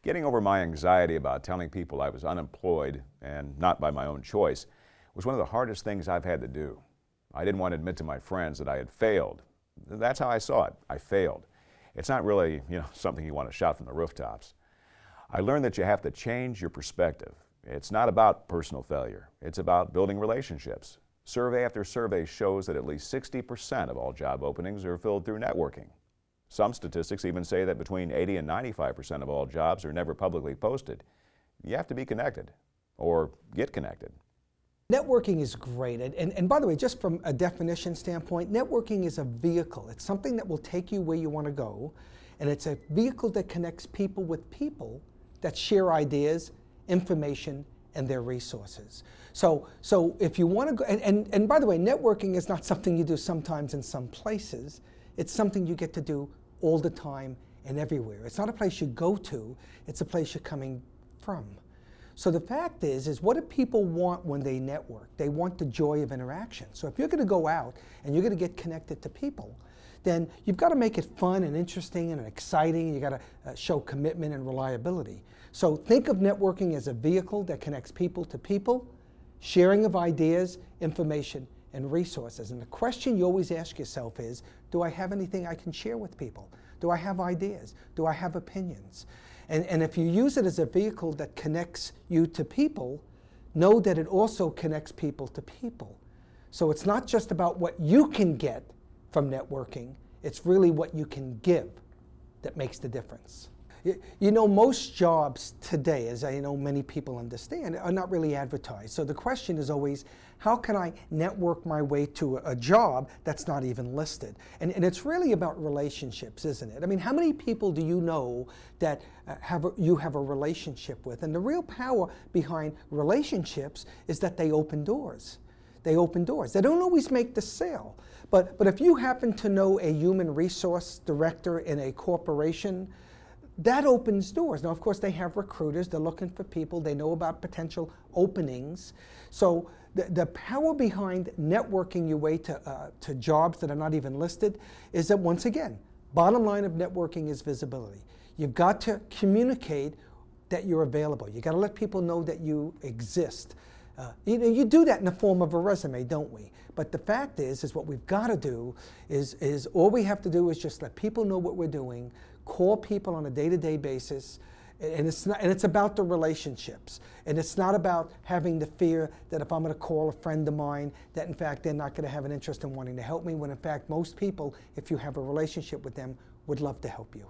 Getting over my anxiety about telling people I was unemployed, and not by my own choice, was one of the hardest things I've had to do. I didn't want to admit to my friends that I had failed. That's how I saw it. I failed. It's not really, something you want to shout from the rooftops. I learned that you have to change your perspective. It's not about personal failure. It's about building relationships. Survey after survey shows that at least 60% of all job openings are filled through networking. Some statistics even say that between 80 and 95% of all jobs are never publicly posted. You have to be connected, or get connected. Networking is great, and by the way, just from a definition standpoint, networking is a vehicle. It's something that will take you where you want to go, and it's a vehicle that connects people with people that share ideas, information, and their resources. So if you want to go, and by the way, networking is not something you do sometimes in some places. It's something you get to do all the time and everywhere. It's not a place you go to, it's a place you're coming from. So the fact is what do people want when they network? They want the joy of interaction. So if you're going to go out and you're going to get connected to people, then you've got to make it fun and interesting and exciting. You've got to show commitment and reliability. So think of networking as a vehicle that connects people to people, sharing of ideas, information, and resources. And the question you always ask yourself is, do I have anything I can share with people? Do I have ideas? Do I have opinions? And if you use it as a vehicle that connects you to people, know that it also connects people to people. So it's not just about what you can get from networking, it's really what you can give that makes the difference. Most jobs today, as I know many people understand, are not really advertised. So the question is always, how can I network my way to a job that's not even listed? And it's really about relationships, isn't it? I mean, how many people do you know that you have a relationship with? And the real power behind relationships is that they open doors. They open doors. They don't always make the sale. But if you happen to know a human resource director in a corporation, that opens doors. Now, of course, they have recruiters. They're looking for people. They know about potential openings. So the power behind networking your way to jobs that are not even listed is that, once again, bottom line of networking is visibility. You've got to communicate that you're available. You've got to let people know that you exist. You do that in the form of a resume, don't we? But the fact is what we've got to do is all we have to do is just let people know what we're doing, call people on a day-to-day basis, and it's about the relationships. And it's not about having the fear that if I'm going to call a friend of mine, that in fact they're not going to have an interest in wanting to help me, when in fact most people, if you have a relationship with them, would love to help you.